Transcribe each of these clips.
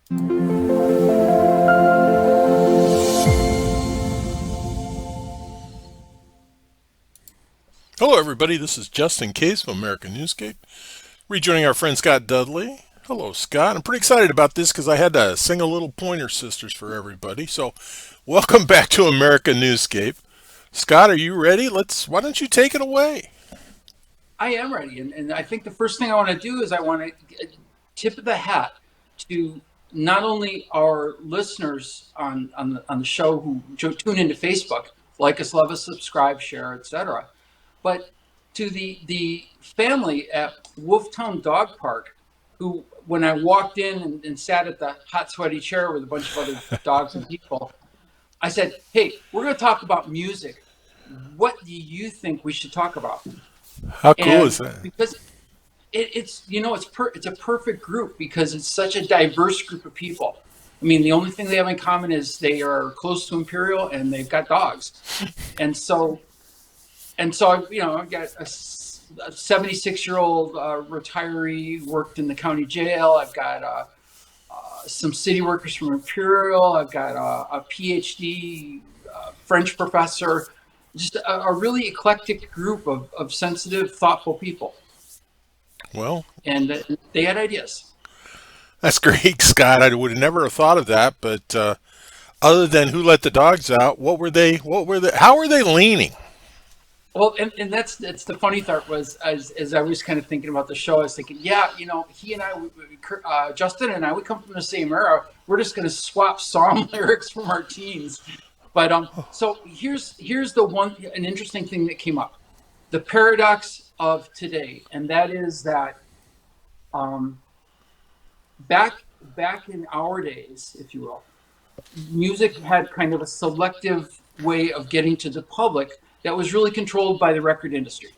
Hello, everybody. This is Justine Case of American Newscape, rejoining our friend Scott Dudley. Hello, Scott. I'm pretty excited about this because I had to sing a little Pointer Sisters for everybody. So, welcome back to American Newscape. Scott, are you ready? Why don't you take it away? I am ready, and I think the first thing I want to do is I want to tip of the hat to not only our listeners on the show who tune into Facebook, like us, love us, subscribe, share, etc., but to the family at Wolftown Dog Park, who when I walked in and sat at the hot sweaty chair with a bunch of other dogs and people, I said, "Hey, we're going to talk about music. What do you think we should talk about?" How cool is And that? because it's a perfect group because it's such a diverse group of people. I mean, the only thing they have in common is they are close to Imperial and they've got dogs, and so I've got a 76-year-old retiree worked in the county jail. I've got some city workers from Imperial. I've got a PhD French professor. Just a really eclectic group of sensitive, thoughtful people, Well, and they had ideas. that's great, Scott. I would have never thought of that, but other than who let the dogs out, what were they? How were they leaning? Well, and that's the funny part was as I was kind of thinking about the show, I was thinking, yeah, he and I, Justin and I, we come from the same era. We're just going to swap song lyrics from our teens. But so here's an interesting thing that came up, the paradox of today, and that is that um, back in our days, if you will, music had kind of a selective way of getting to the public that was really controlled by the record industry.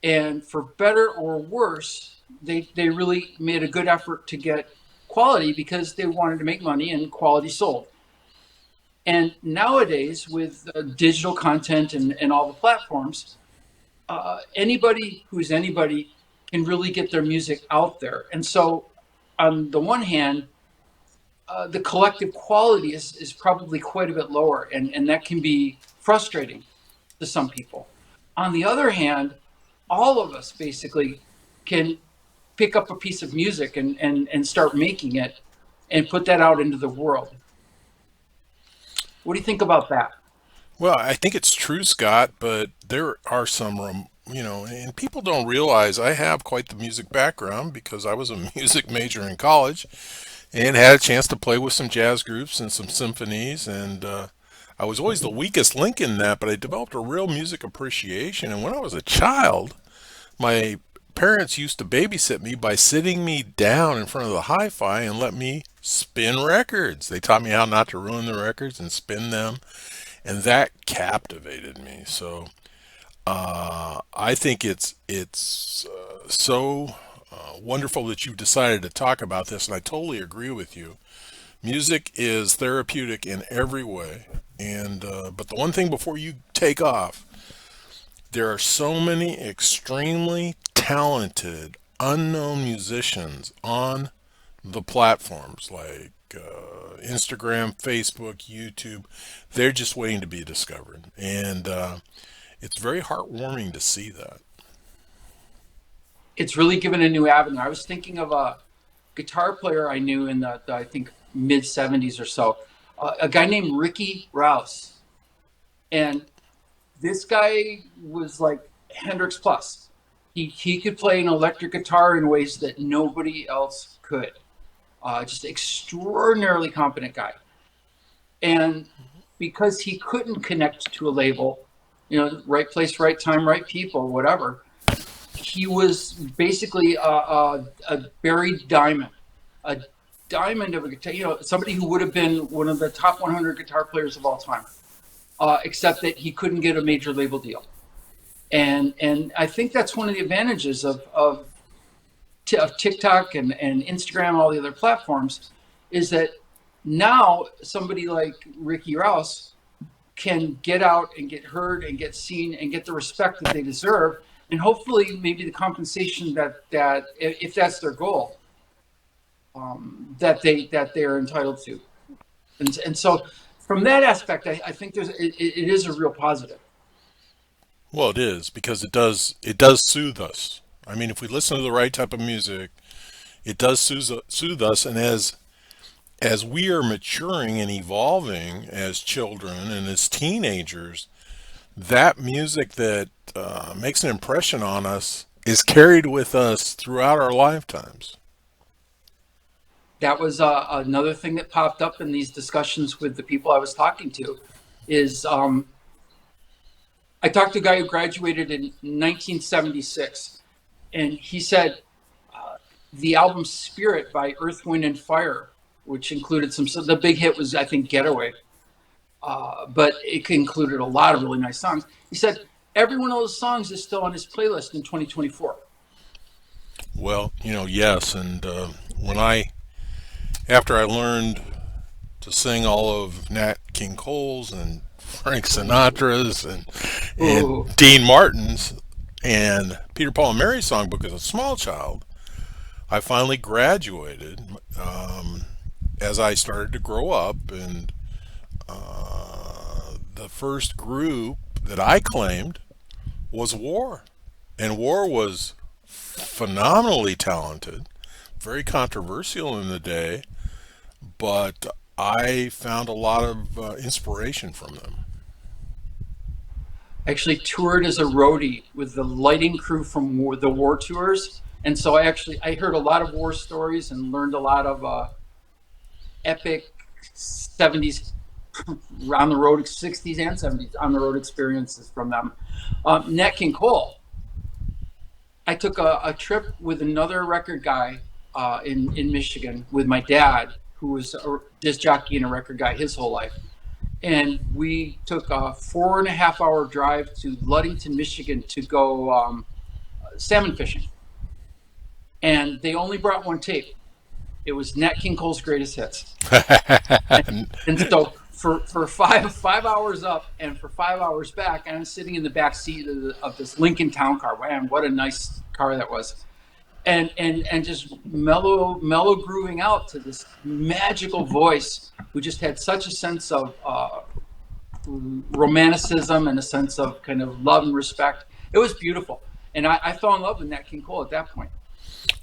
And for better or worse, they really made a good effort to get quality because they wanted to make money and quality sold. And nowadays, with digital content and all the platforms, anybody who's anybody can really get their music out there. And so, on the one hand, the collective quality is probably quite a bit lower, and that can be frustrating to some people. On the other hand, all of us basically can pick up a piece of music and start making it and put that out into the world. What do you think about that? Well, I think it's true, Scott, but there are some, and people don't realize I have quite the music background because I was a music major in college and had a chance to play with some jazz groups and some symphonies. And I was always the weakest link in that, but I developed a real music appreciation. And when I was a child, my parents used to babysit me by sitting me down in front of the hi-fi and let me spin records. They taught me how not to ruin the records and spin them, and that captivated me. So I think it's so wonderful that you've decided to talk about this, and I totally agree with you. Music is therapeutic in every way, and but the one thing before you take off, there are so many extremely talented unknown musicians on the platforms like Instagram, Facebook, YouTube. They're just waiting to be discovered, and it's very heartwarming to see that. It's really given a new avenue. I was thinking of a guitar player I knew in the I think mid '70s or so, a guy named Ricky Rouse, and this guy was like Hendrix plus. He could play an electric guitar in ways that nobody else could. Just extraordinarily competent guy. And because he couldn't connect to a label, right place, right time, right people, whatever, he was basically a buried diamond, a diamond of a guitar, somebody who would have been one of the top 100 guitar players of all time, except that he couldn't get a major label deal. And I think that's one of the advantages of TikTok and Instagram, all the other platforms, is that now somebody like Ricky Rouse can get out and get heard and get seen and get the respect that they deserve, and hopefully maybe the compensation that if that's their goal. that they are entitled to. And so from that aspect, I think it is a real positive. Well, it is because it does soothe us. I mean, if we listen to the right type of music, it does soothe us, and as we are maturing and evolving as children and as teenagers, that music that makes an impression on us is carried with us throughout our lifetimes. That was another thing that popped up in these discussions with the people I was talking to. Is I talked to a guy who graduated in 1976, and he said the album Spirit by Earth, Wind, and Fire, which included some, so the big hit was, I think, Getaway, but it included a lot of really nice songs. He said every one of those songs is still on his playlist in 2024. Well, yes, and when I after I learned to sing all of Nat King Cole's and Frank Sinatra's and Ooh, Dean Martin's and Peter Paul and Mary's songbook as a small child, I finally graduated as I started to grow up, and the first group that I claimed was War. And War was phenomenally talented, very controversial in the day, but I found a lot of inspiration from them. actually toured as a roadie with the lighting crew from the war tours, and so I heard a lot of war stories and learned a lot of epic 70s on the road, 60s and 70s on the road experiences from them. Nat King Cole, I took a trip with another record guy in Michigan with my dad, who was a disc jockey and a record guy his whole life. And we took a 4.5 hour drive to Ludington, Michigan to go salmon fishing. And they only brought one tape. It was Nat King Cole's greatest hits. And so for five hours up and for 5 hours back, I'm sitting in the back seat of this Lincoln Town Car. Man, what a nice car that was! And just mellow grooving out to this magical voice who just had such a sense of romanticism and a sense of kind of love and respect. It was beautiful, and I fell in love with Nat King Cole at that point.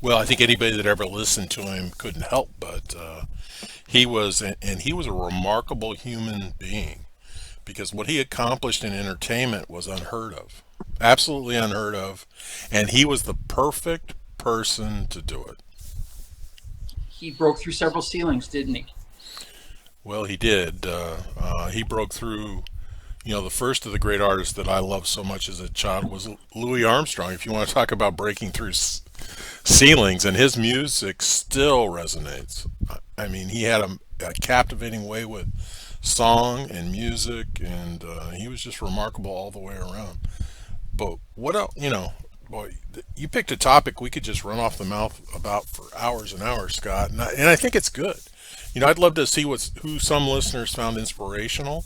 Well, I think anybody that ever listened to him couldn't help but he was a remarkable human being because what he accomplished in entertainment was unheard of, absolutely unheard of, and he was the perfect person to do it. He broke through several ceilings, didn't he? Well, he did. He broke through. The first of the great artists that I loved so much as a child was Louis Armstrong. If you want to talk about breaking through ceilings, and his music still resonates. I mean, he had a captivating way with song and music, and he was just remarkable all the way around. But what else? Boy, you picked a topic we could just run off the mouth about for hours and hours, Scott, and I think it's good. I'd love to see who some listeners found inspirational.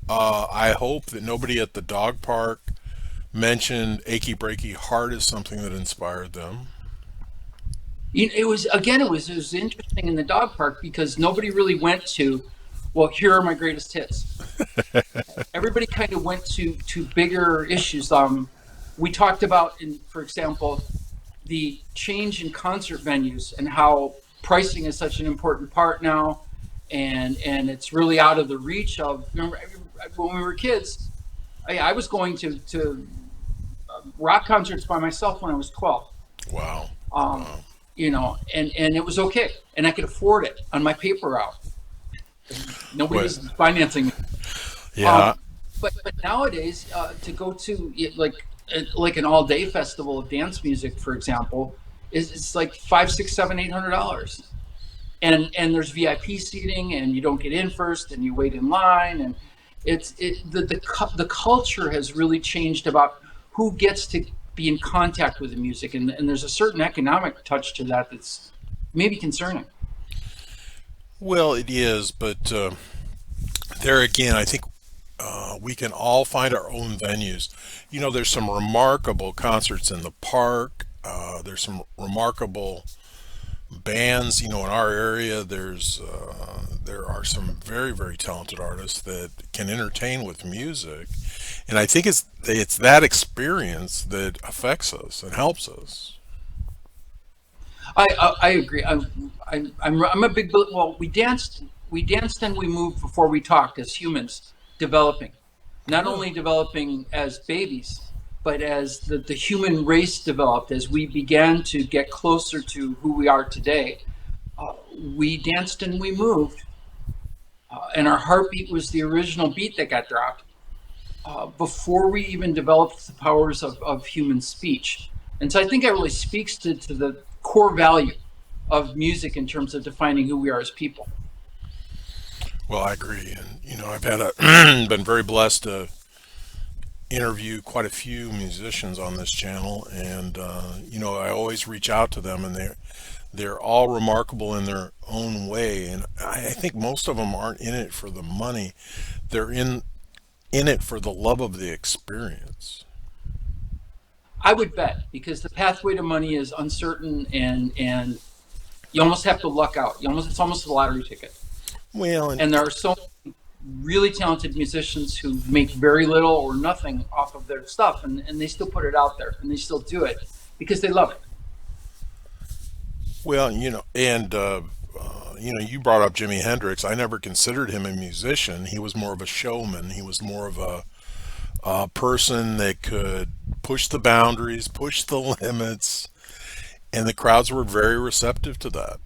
I hope that nobody at the dog park mentioned "Achy Breaky Heart" as something that inspired them. It was, again, it was interesting in the dog park because nobody really went to, well, here are my greatest hits. Everybody kind of went to bigger issues. We talked about, for example, the change in concert venues and how pricing is such an important part now, and it's really out of the reach of, remember, when we were kids. I was going to rock concerts by myself when I was 12. Wow. Um, Wow. and it was okay, and I could afford it on my paper route. Nobody Well, was financing me. yeah. Um, but nowadays, to go to like an all day festival of dance music, for example, is it's like five, six, seven, $800, and there's VIP seating, and you don't get in first, and you wait in line, and the culture has really changed about who gets to be in contact with the music, and there's a certain economic touch to that that's maybe concerning. Well, it is, but there again, I think we can all find our own venues. There's some remarkable concerts in the park. There's some remarkable bands, in our area, there are some very, very talented artists that can entertain with music, and I think it's that experience that affects us and helps us. I agree. I'm a big well. We danced and we moved before we talked as humans, developing, not Yeah. only developing as babies, but as the human race developed, as we began to get closer to who we are today. We danced and we moved, and our heartbeat was the original beat that got dropped before we even developed the powers of human speech. And so I think that really speaks to the core value of music in terms of defining who we are as people. Well, I agree, and I've had a been very blessed to interview quite a few musicians on this channel, and I always reach out to them, and they're all remarkable in their own way, and I think most of them aren't in it for the money. They're in it for the love of the experience. I would bet because the pathway to money is uncertain, and you almost have to luck out. It's almost a lottery ticket. Well, and And there are so really talented musicians who make very little or nothing off of their stuff, and they still put it out there and they still do it because they love it. well, and you brought up Jimi Hendrix. I never considered him a musician. He was more of a showman. He was more of a person that could push the boundaries, push the limits, and the crowds were very receptive to that.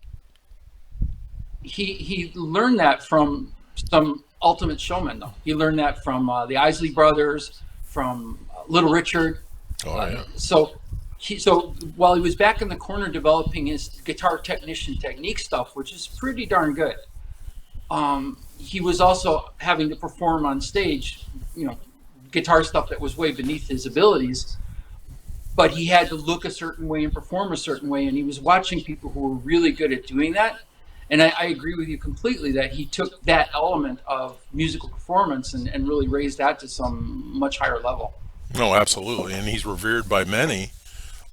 He learned that from some ultimate showmen, though. He learned that from the Isley Brothers, from Little Richard. Oh yeah. So while he was back in the corner developing his guitar technician technique stuff, which is pretty darn good, he was also having to perform on stage, guitar stuff that was way beneath his abilities. But he had to look a certain way and perform a certain way, and he was watching people who were really good at doing that. And I agree with you completely that he took that element of musical performance and really raised that to some much higher level. No, absolutely, and he's revered by many.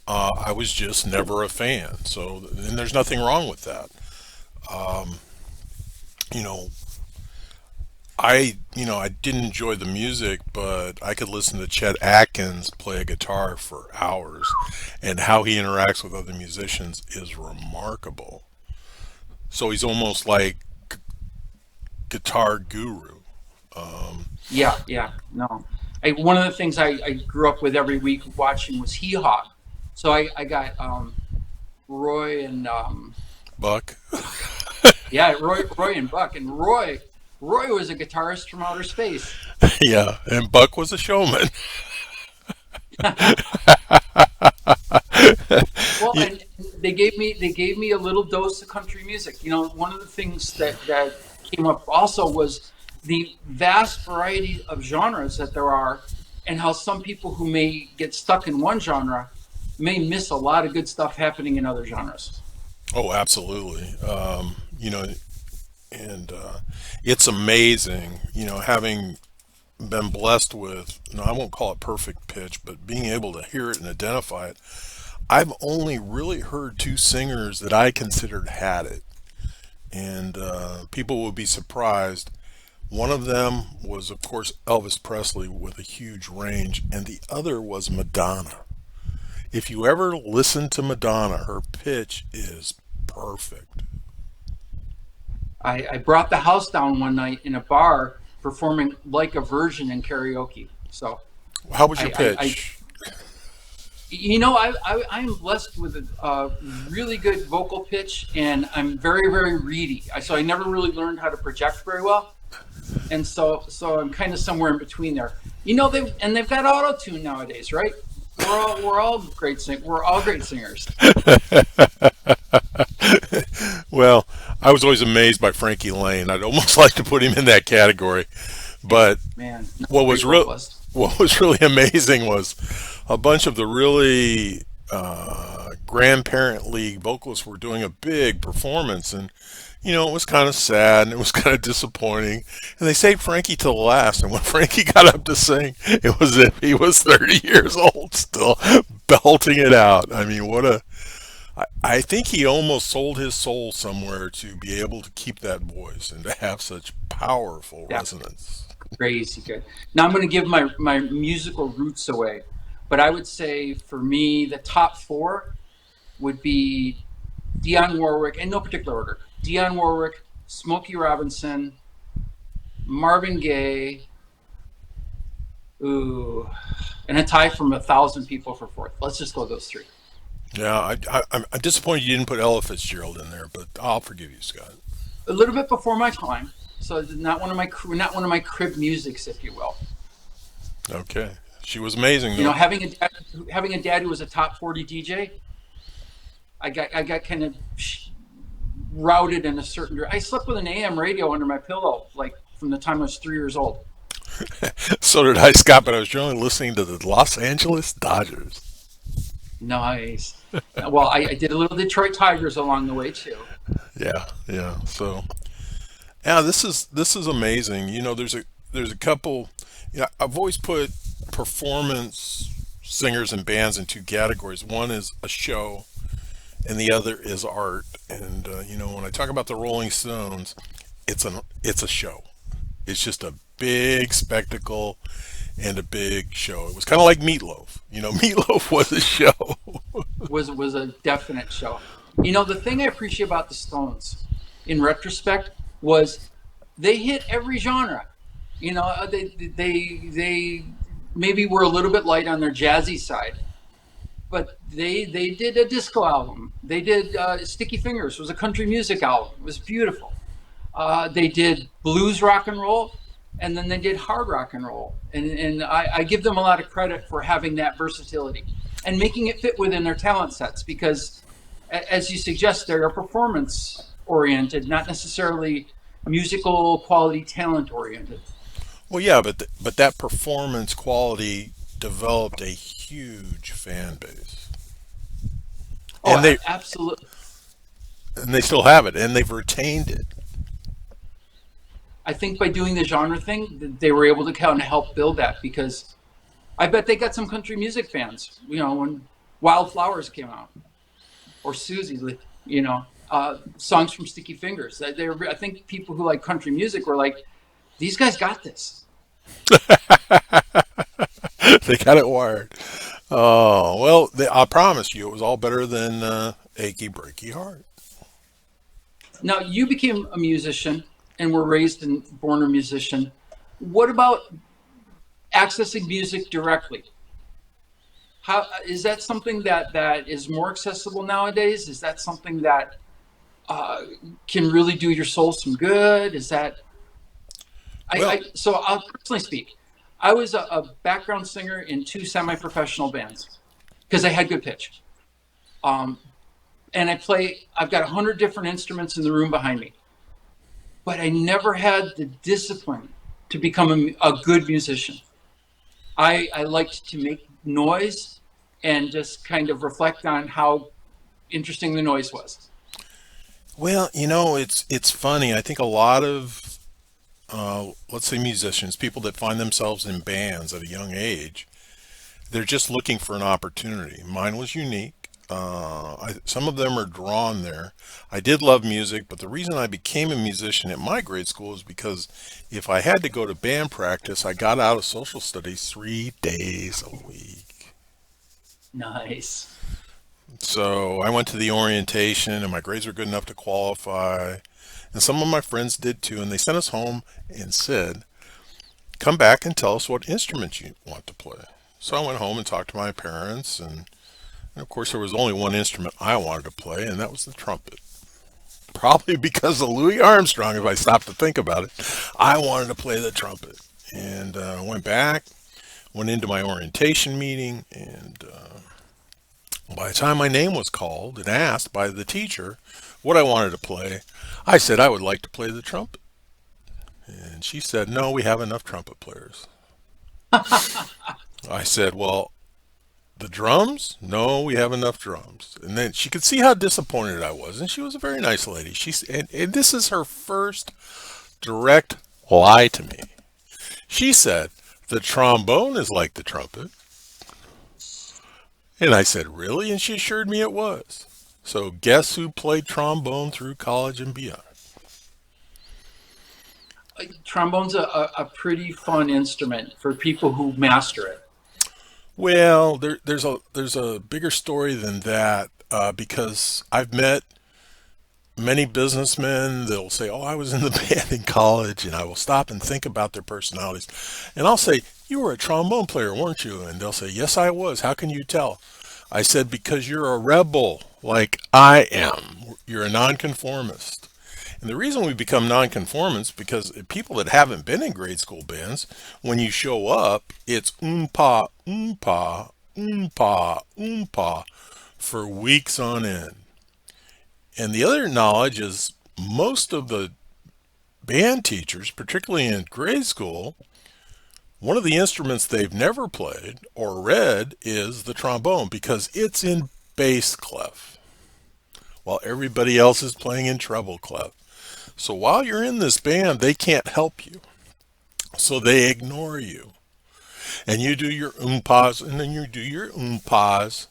I was just never a fan, and there's nothing wrong with that. You know, I didn't enjoy the music, but I could listen to Chet Atkins play a guitar for hours, and how he interacts with other musicians is remarkable. So he's almost like guitar guru. Um, Yeah, yeah, no. One of the things I grew up with every week watching was Hee Haw. So I got Roy and Buck. yeah, Roy and Buck, and Roy was a guitarist from outer space. Yeah, and Buck was a showman. Well, Yeah. and they gave me a little dose of country music. One of the things that came up also was the vast variety of genres that there are, and how some people who may get stuck in one genre may miss a lot of good stuff happening in other genres. Oh, absolutely. And it's amazing, having been blessed with, I won't call it perfect pitch, but being able to hear it and identify it. I've only really heard two singers that I considered had it, and people would be surprised. One of them was, of course, Elvis Presley with a huge range, and the other was Madonna. If you ever listen to Madonna, her pitch is perfect. I brought the house down one night in a bar performing like a virgin in karaoke. So How was your I pitch? I'm blessed with a really good vocal pitch, and I'm very, very reedy. So I never really learned how to project very well, and so I'm kind of somewhere in between there. They've got auto tune nowadays, right? We're all great singers. Well, I was always amazed by Frankie Lane. I'd almost like to put him in that category. But Man, no, what was great real, vocalist. what was really amazing was a bunch of the really grandparent league vocalists were doing a big performance, and it was kind of sad and it was kind of disappointing. And they saved Frankie till the last. And when Frankie got up to sing, it was as if he was 30 years old still, belting it out. I mean, I think he almost sold his soul somewhere to be able to keep that voice and to have such powerful Yeah, resonance. crazy good. Now I'm going to give my musical roots away, but I would say for me the top four would be Dionne Warwick, in no particular order. Dionne Warwick, Smokey Robinson, Marvin Gaye, ooh, and a tie from 1,000 people for fourth. Let's just go those three. Yeah, I'm disappointed you didn't put Ella Fitzgerald in there, but I'll forgive you, Scott. A little bit before my time, so not one of my crib musics, if you will. Okay. She was amazing, You know, though. having a dad who was a top 40 DJ, I got kind of routed in a certain direction. I slept with an AM radio under my pillow like from the time I was 3 years old. So did I, Scott, but I was generally listening to the Los Angeles Dodgers. Nice. Well, I did a little Detroit Tigers along the way too. Yeah, yeah. So, yeah, this is amazing. There's a couple. I've always put performance singers and bands in two categories. One is a show, and the other is art. And when I talk about the Rolling Stones, it's a show. It's just a big spectacle and a big show. It was kind of like Meatloaf. Meatloaf was a show. Was a definite show. You know, the thing I appreciate about the Stones, in retrospect, was they hit every genre. You know, they maybe were a little bit light on their jazzy side, but they did a disco album. They did Sticky Fingers was a country music album. It was beautiful. They did blues rock and roll, and then they did hard rock and roll. And I give them a lot of credit for having that versatility and making it fit within their talent sets because, as you suggest, they are performance oriented, not necessarily musical quality talent oriented. Well, yeah, but that performance quality developed a huge fan base, Oh, and they absolutely. and they still have it, and they've retained it. I think by doing the genre thing, they were able to kind of help build that because I bet they got some country music fans. You know, when Wildflowers came out or Susie, songs from Sticky Fingers. I think people who like country music were like, these guys got this. They got it wired. Oh well, I promise you, it was all better than "Achy Breaky Heart." Now you became a musician and were raised and born a musician. What about accessing music directly? How is that something that is more accessible nowadays? Is that something that uh, can really do your soul some good? Is that Well, so? I'll personally speak. I was a background singer in two semi-professional bands because I had good pitch. Um, and I've got 100 different instruments in the room behind me, but I never had the discipline to become a good musician. I liked to make noise and just kind of reflect on how interesting the noise was. well, it's funny. I think a lot of let's say musicians, people that find themselves in bands at a young age, they're just looking for an opportunity. Mine was unique. Some of them are drawn there. I did love music, but the reason I became a musician at my grade school is because if I had to go to band practice, I got out of social studies 3 days a week. Nice. So I went to the orientation, and my grades were good enough to qualify. And some of my friends did too, and they sent us home and said, come back and tell us what instrument you want to play. So I went home and talked to my parents, and of course there was only one instrument I wanted to play, and that was the trumpet. Probably because of Louis Armstrong, if I stopped to think about it. I wanted to play the trumpet. And went back, went into my orientation meeting, and by the time my name was called and asked by the teacher what I wanted to play, I said I would like to play the trumpet. And she said, no, we have enough trumpet players. I said, well, the drums? No, we have enough drums. And then she could see how disappointed I was. And she was a very nice lady. And this is her first direct lie to me. She said, the trombone is like the trumpet. And I said, really? And she assured me it was. So guess who played trombone through college and beyond? Trombone's a pretty fun instrument for people who master it. Well, there's a bigger story than that because I've met many businessmen. They'll say, "Oh, I was in the band in college," and I will stop and think about their personalities, and I'll say, "You were a trombone player, weren't you?" And they'll say, "Yes, I was. How can you tell?" I said, "Because you're a rebel, like I am. You're a nonconformist." And the reason we become nonconformists because people that haven't been in grade school bands, when you show up, it's oompa, oompa, oompa, oompa for weeks on end. And the other knowledge is most of the band teachers, particularly in grade school, one of the instruments they've never played or read is the trombone because it's in bass clef while everybody else is playing in treble clef. So while you're in this band, they can't help you. So they ignore you. And you do your oompas, and then you do your oompas.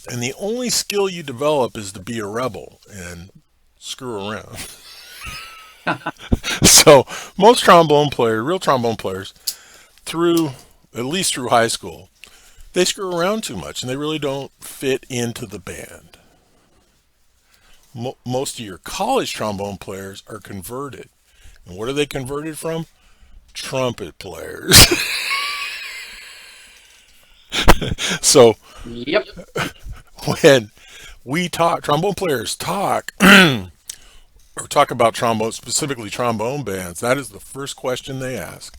And the only skill you develop is to be a rebel and screw around. So most trombone players, real trombone players, through at least through high school, they screw around too much and they really don't fit into the band. Most of your college trombone players are converted. And what are they converted from? Trumpet players. So Yep. when we talk, trombone players talk, or talk about trombone, specifically trombone bands, that is the first question they ask.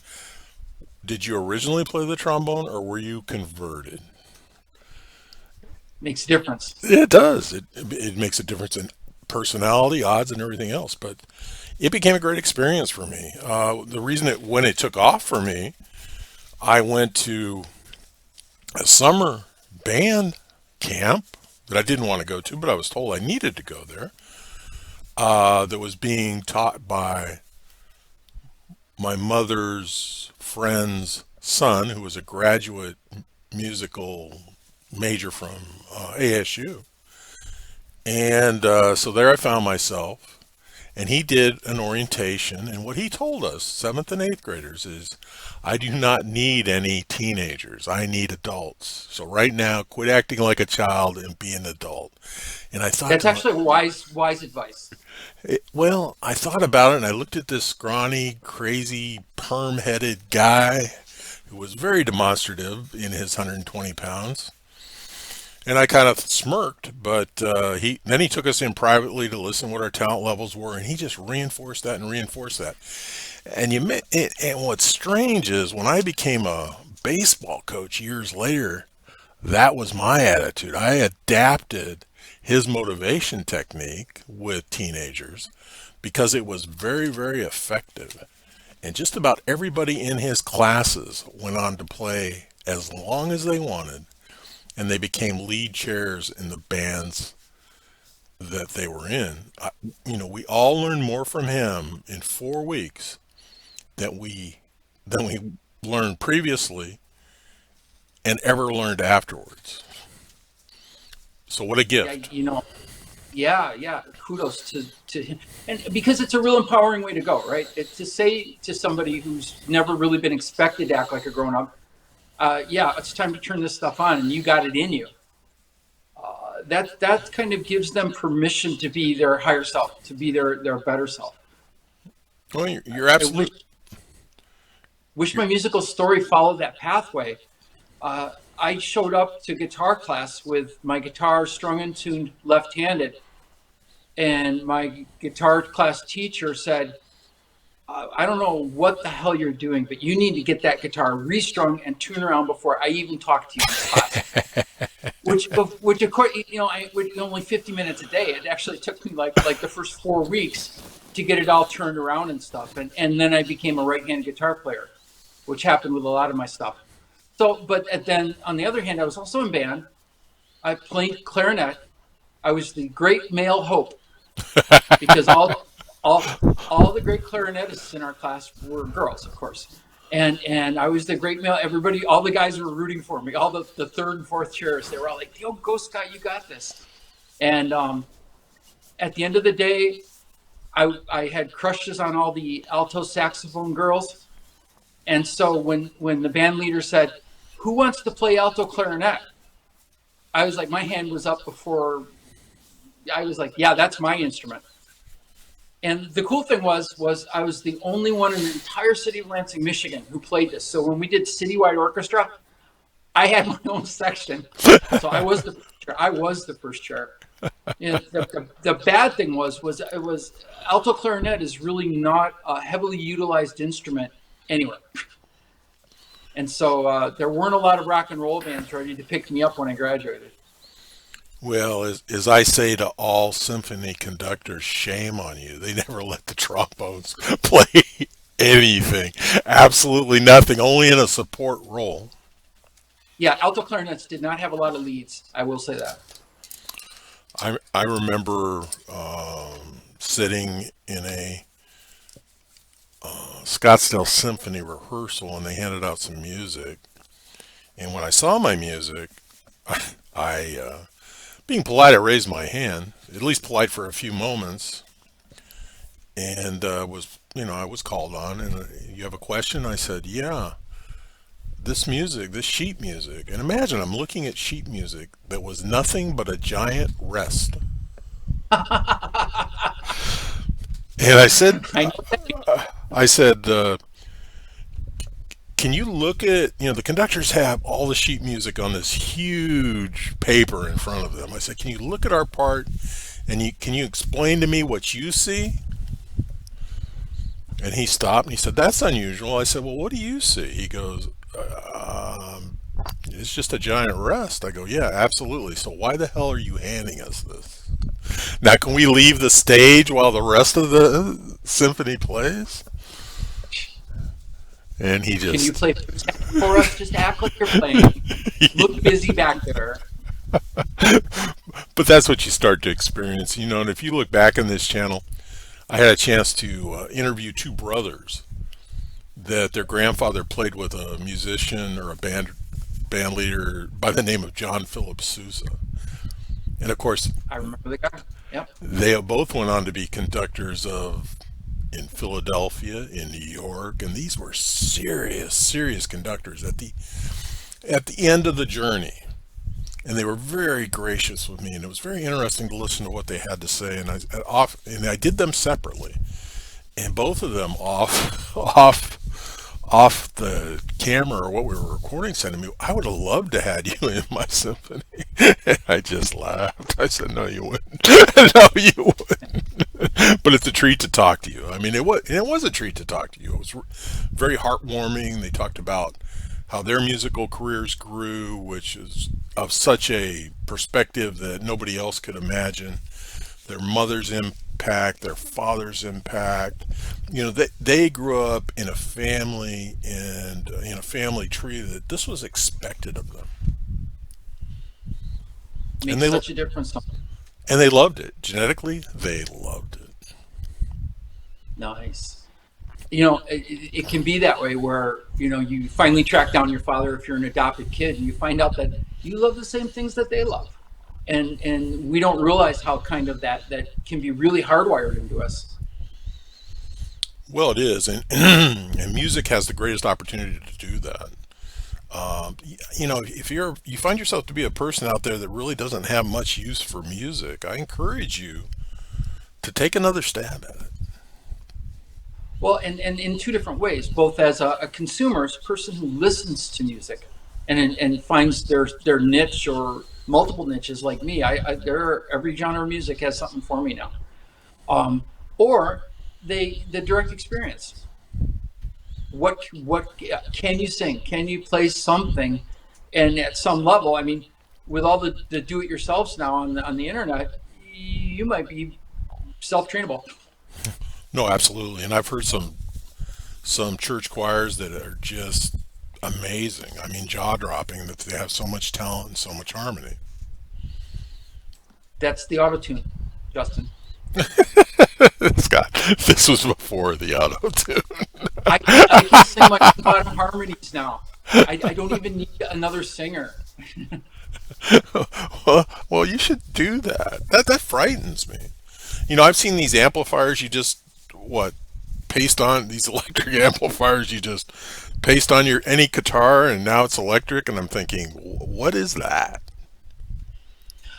Did you originally play the trombone or were you converted? Makes a difference. It does. It makes a difference in personality, odds, and everything else. But it became a great experience for me. The reason when it took off for me, I went to a summer band camp that I didn't want to go to, but I was told I needed to go there. That was being taught by my mother's friend's son, who was a graduate musical major from ASU. And so there I found myself. And he did an orientation. And what he told us, seventh and eighth graders, is I do not need any teenagers. I need adults. So right now, quit acting like a child and be an adult. And I thought That's to my, actually wise advice. well, I thought about it and I looked at this scrawny, crazy, perm headed guy who was very demonstrative in his 120 pounds. And I kind of smirked, but he took us in privately to listen what our talent levels were, and he just reinforced that and reinforced that. And what's strange is when I became a baseball coach years later, that was my attitude. I adapted his motivation technique with teenagers because it was very, very effective. And just about everybody in his classes went on to play as long as they wanted, and they became lead chairs in the bands that they were in. We all learned more from him in 4 weeks than we learned previously and ever learned afterwards. So what a Yeah, gift. yeah, yeah. Kudos to him, and because it's a real empowering way to go, right? To say to somebody who's never really been expected to act like a grown up, yeah, it's time to turn this stuff on, and you got it in you. That kind of gives them permission to be their higher self, to be their better self. Well, you're I wish absolute. wish You're, my musical story followed that pathway. I showed up to guitar class with my guitar strung and tuned left-handed, and my guitar class teacher said, I don't know what the hell you're doing, but you need to get that guitar restrung and tune around before I even talk to you in class. Which of course, I would only 50 minutes a day. It actually took me like the first 4 weeks to get it all turned around and stuff, and then I became a right-hand guitar player, which happened with a lot of my stuff. So, but then on the other hand, I was also in band. I played clarinet. I was the great male hope because all the great clarinetists in our class were girls, of course. And I was the great male. Everybody, all the guys were rooting for me. All the third and fourth chairs, they were all like, "Yo, go Scott, you got this." And at the end of the day, I had crushes on all the alto saxophone girls. And so when the band leader said, "Who wants to play alto clarinet?" I was like, my hand was up before I was like, "Yeah, that's my instrument." And the cool thing was I was the only one in the entire city of Lansing, Michigan, who played this. So when we did citywide orchestra, I had my own section. So I was the first chair. I was the first chair. And the bad thing was it was alto clarinet is really not a heavily utilized instrument anywhere. And so there weren't a lot of rock and roll bands ready to pick me up when I graduated. Well, as I say to all symphony conductors, shame on you. They never let the trombones play anything. Absolutely nothing, only in a support role. Yeah, alto clarinets did not have a lot of leads. I will say that. I remember sitting in a Scottsdale Symphony rehearsal and they handed out some music. And when I saw my music, being polite, I raised my hand, at least polite for a few moments, and I was called on. And you have a question? I said, yeah. This music, this sheet music, and imagine I'm looking at sheet music that was nothing but a giant rest. And I know. I said, can you look at, the conductors have all the sheet music on this huge paper in front of them. I said, can you look at our part and can you explain to me what you see? And he stopped and he said, that's unusual. I said, well, what do you see? He goes, it's just a giant rest. I go, yeah, absolutely. So why the hell are you handing us this? Now, can we leave the stage while the rest of the symphony plays? And he Can you just, play for us? Just act like you're playing. Look busy back there. but that's what you start to experience, And if you look back in this channel, I had a chance to interview two brothers that their grandfather played with a musician or a band leader by the name of John Philip Sousa. And of course, I remember the guy. Yep. they both went on to be conductors of in Philadelphia, in New York, and these were serious, serious conductors at the end of the journey. And they were very gracious with me, and it was very interesting to listen to what they had to say. And I did them separately, and both of them off the camera or what we were recording said to me, I would have loved to had you in my symphony. And I just laughed. I said, no, you wouldn't. No, you wouldn't. But it's a treat to talk to you. I mean, it was a treat to talk to you. It was very heartwarming. They talked about how their musical careers grew, which is of such a perspective that nobody else could imagine. Their mother's impact, their father's impact. They grew up in a family and in a family tree that this was expected of them, and Makes they such a difference. and they loved it. Genetically, they loved it. Nice. It can be that way where, you finally track down your father if you're an adopted kid and you find out that you love the same things that they love. And we don't realize how kind of that can be really hardwired into us. Well, it is, and and music has the greatest opportunity to do that. If you find yourself to be a person out there that really doesn't have much use for music, I encourage you to take another stab at it. Well, and in two different ways, both as a consumer, as a person who listens to music and finds their niche or multiple niches like me. Every genre of music has something for me now. Or the direct experience. What can you sing? Can you play something? And at some level, I mean, with all the do-it-yourselves now on the internet, you might be self-trainable. No, absolutely, and I've heard some church choirs that are just amazing. I mean, jaw dropping that they have so much talent and so much harmony. That's the auto tune, Justin. Scott, this was before the auto tune. I can sing my bottom harmonies now. I don't even need another singer. Well, you should do that. That frightens me. I've seen these amplifiers you just what paste on these electric amplifiers you just paste on your any guitar and now it's electric and I'm thinking, what is that?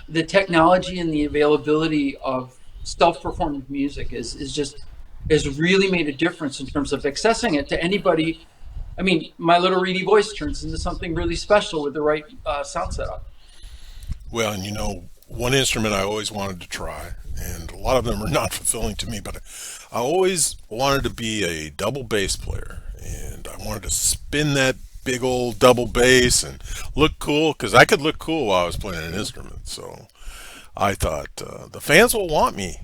The technology and the availability of self-performed music is just has really made a difference in terms of accessing it to anybody. I mean, my little reedy voice turns into something really special with the right sound setup. Well, and one instrument I always wanted to try, and a lot of them are not fulfilling to me, but I always wanted to be a double bass player, and I wanted to spin that big old double bass and look cool because I could look cool while I was playing an instrument. So I thought the fans will want me.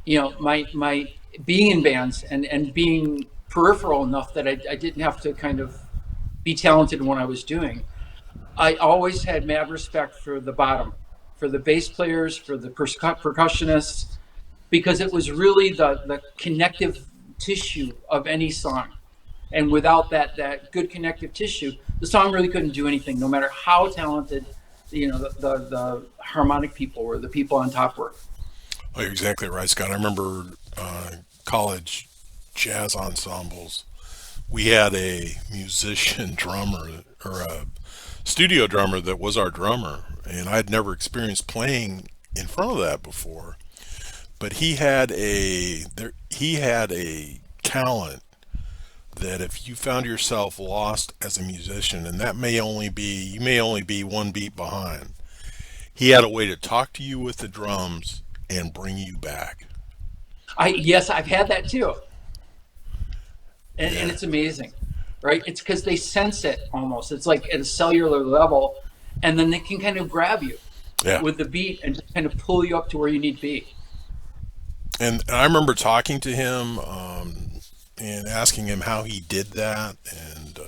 My being in bands and being peripheral enough that I didn't have to kind of be talented in what I was doing. I always had mad respect for the bottom, for the bass players, for the percussionists, because it was really the connective tissue of any song. And without that good connective tissue, the song really couldn't do anything, no matter how talented the harmonic people were, the people on top were. Oh, you're exactly right, Scott. I remember college jazz ensembles. We had a musician drummer or a studio drummer that was our drummer, and I'd never experienced playing in front of that before. But he had a talent that if you found yourself lost as a musician, and that may only be you may only be one beat behind, he had a way to talk to you with the drums and bring you back. Yes, I've had that too, and Yeah, it's amazing, right? It's because they sense it almost. It's like at a cellular level, and then they can kind of grab you yeah. with the beat and just kind of pull you up to where you need to be. And I remember talking to him and asking him how he did that and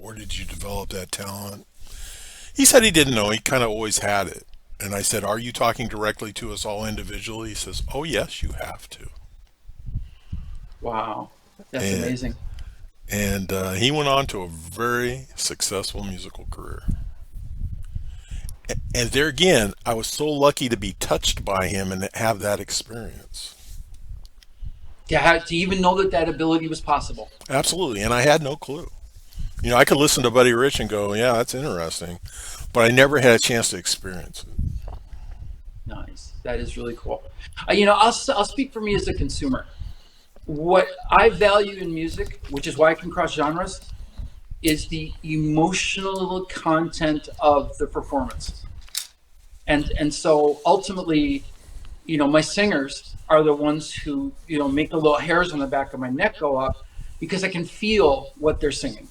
where did you develop that talent. He said he didn't know. He kind of always had it. And I said, "Are you talking directly to us all individually?" He says, "Oh yes, you have to." Wow, that's And amazing. he went on to a very successful musical career. And there again, I was so lucky to be touched by him and have that experience. To even know that that ability was possible. Absolutely, and I had no clue. I could listen to Buddy Rich and go, "Yeah, that's interesting," but I never had a chance to experience it. Nice. That is really cool. I'll speak for me as a consumer. What I value in music, which is why I can cross genres, is the emotional content of the performance. And so ultimately, my singers are the ones who, make the little hairs on the back of my neck go up because I can feel what they're singing.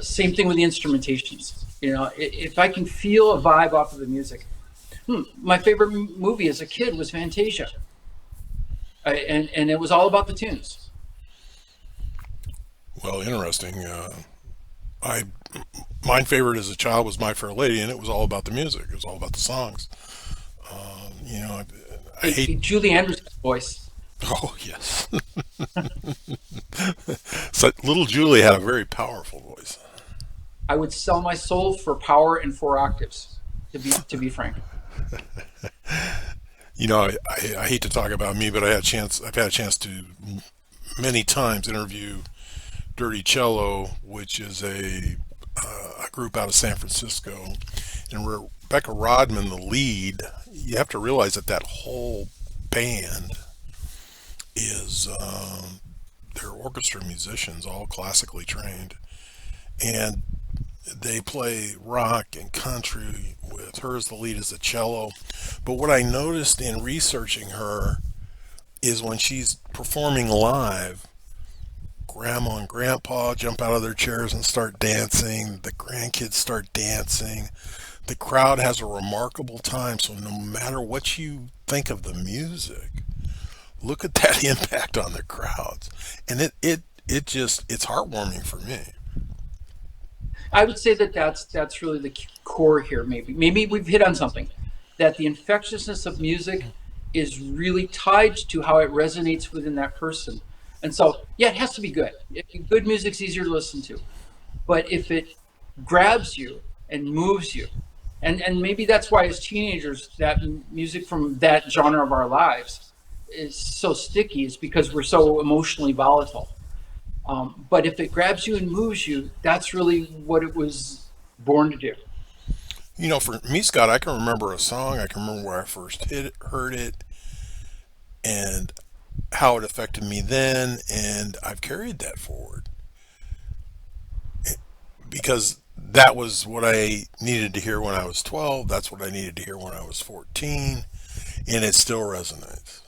Same thing with the instrumentations. If I can feel a vibe off of the music. My favorite movie as a kid was Fantasia, and it was all about the tunes. Well, interesting. I My favorite as a child was My Fair Lady, and it was all about the music. It was all about the songs. I hate. Julie Andrews' voice. Oh yes, so little Julie had a very powerful voice. I would sell my soul for power and 4 octaves. To be frank. I hate to talk about me, but I've had a chance to many times interview Dirty Cello, which is a group out of San Francisco, and Rebecca Rodman, the lead. You have to realize that that whole band is they're orchestra musicians, all classically trained, and they play rock and country with her as the lead as the cello. But what I noticed in researching her is when she's performing live, grandma and grandpa jump out of their chairs and start dancing. The grandkids start dancing. The crowd has a remarkable time. So no matter what you think of the music, look at that impact on the crowds. And it's heartwarming for me. I would say that that's really the core here. Maybe we've hit on something, that the infectiousness of music is really tied to how it resonates within that person. And so, yeah, it has to be good. Good music's easier to listen to, but if it grabs you, and moves you. And maybe that's why as teenagers that music from that genre of our lives is so sticky, is because we're so emotionally volatile. But if it grabs you and moves you, that's really what it was born to do. You know, for me, Scott, I can remember a song. I can remember where I first heard it, and how it affected me then, and I've carried that forward because that was what I needed to hear when I was 12. That's what I needed to hear when I was 14, and it still resonates.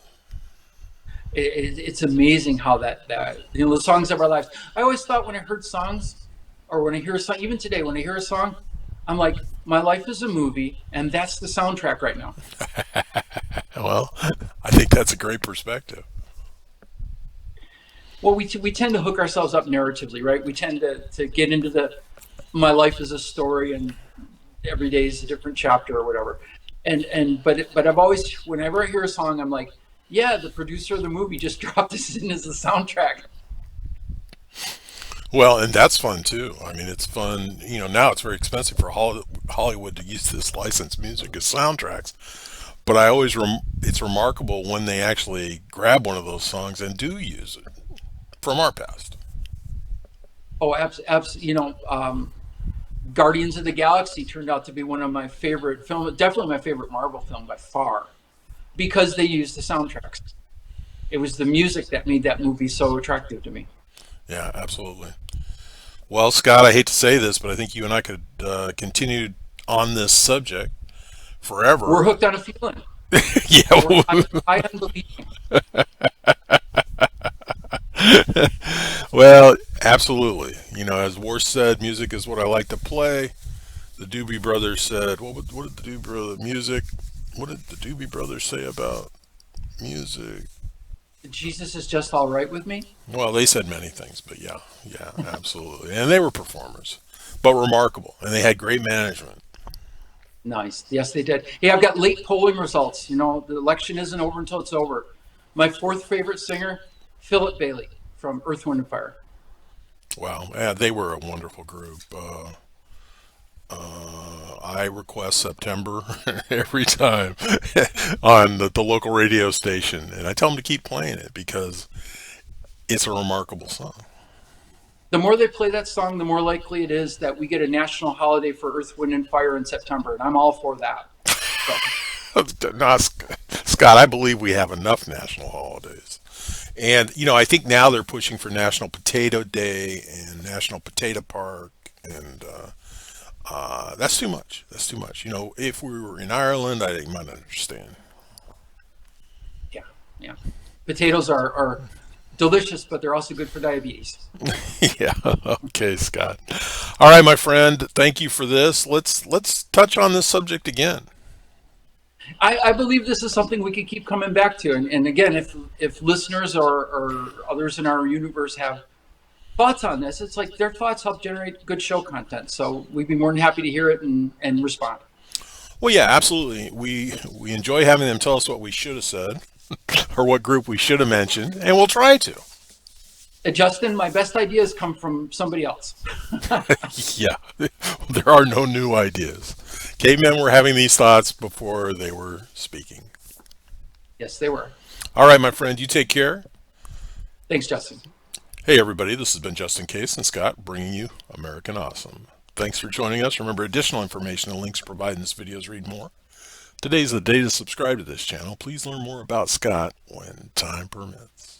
It's amazing how that the songs of our lives. I always thought when I heard songs, or when I hear a song, even today when I hear a song, I'm like, my life is a movie, and that's the soundtrack right now. Well, I think that's a great perspective. Well, we tend to hook ourselves up narratively, right? We tend to get into the my life is a story, and every day is a different chapter or whatever. But I've always, whenever I hear a song, I'm like, yeah, the producer of the movie just dropped this in as a soundtrack. Well, and that's fun too. I mean, it's fun. You know, now it's very expensive for Hollywood to use this licensed music as soundtracks. But it's remarkable when they actually grab one of those songs and do use it from our past. Oh, absolutely. Guardians of the Galaxy turned out to be one of my favorite film, definitely my favorite Marvel film by far, because they used the soundtracks. It was the music that made that movie so attractive to me. Yeah, absolutely. Well, Scott, I hate to say this, but I think you and I could continue on this subject We're forever. hooked on a feeling. Yeah. I'm high on believing. Well, absolutely. You know, as War said, music is what I like to play. The Doobie Brothers said, what did the Doobie Brothers music? What did the Doobie Brothers say about music? Jesus is just all right with me. Well, they said many things, but yeah, yeah, absolutely. And they were performers, but remarkable, and they had great management. Nice. Yes, they did. Hey, I've got late polling results. The election isn't over until it's over. My fourth favorite singer, Philip Bailey from Earth, Wind, and Fire. Wow, yeah, they were a wonderful group. I request September every time on the local radio station, and I tell them to keep playing it because it's a remarkable song. The more they play that song, the more likely it is that we get a national holiday for Earth, Wind, and Fire in September, and I'm all for that. So, No, Scott, I believe we have enough national holidays. And, you know, I think now they're pushing for National Potato Day and National Potato Park, and that's too much. That's too much. You know, if we were in Ireland, I might understand. yeah, yeah. Potatoes are delicious, but they're also good for diabetes. Yeah. Okay, Scott. All right, my friend. Thank you for this. Let's touch on this subject again. I believe this is something we could keep coming back to. And again, if listeners or others in our universe have thoughts on this, it's like their thoughts help generate good show content. So we'd be more than happy to hear it and respond. Well, yeah, absolutely. We enjoy having them tell us what we should have said or what group we should have mentioned, and we'll try to. Justin, my best ideas come from somebody else. Yeah, there are no new ideas. Cavemen were having these thoughts before they were speaking. Yes, they were. All right, my friend, you take care. Thanks, Justin. Hey, everybody, this has been Justin Case and Scott bringing you American Awesome. Thanks for joining us. Remember, additional information and links provided in this video's read more. Today's the day to subscribe to this channel. Please learn more about Scott when time permits.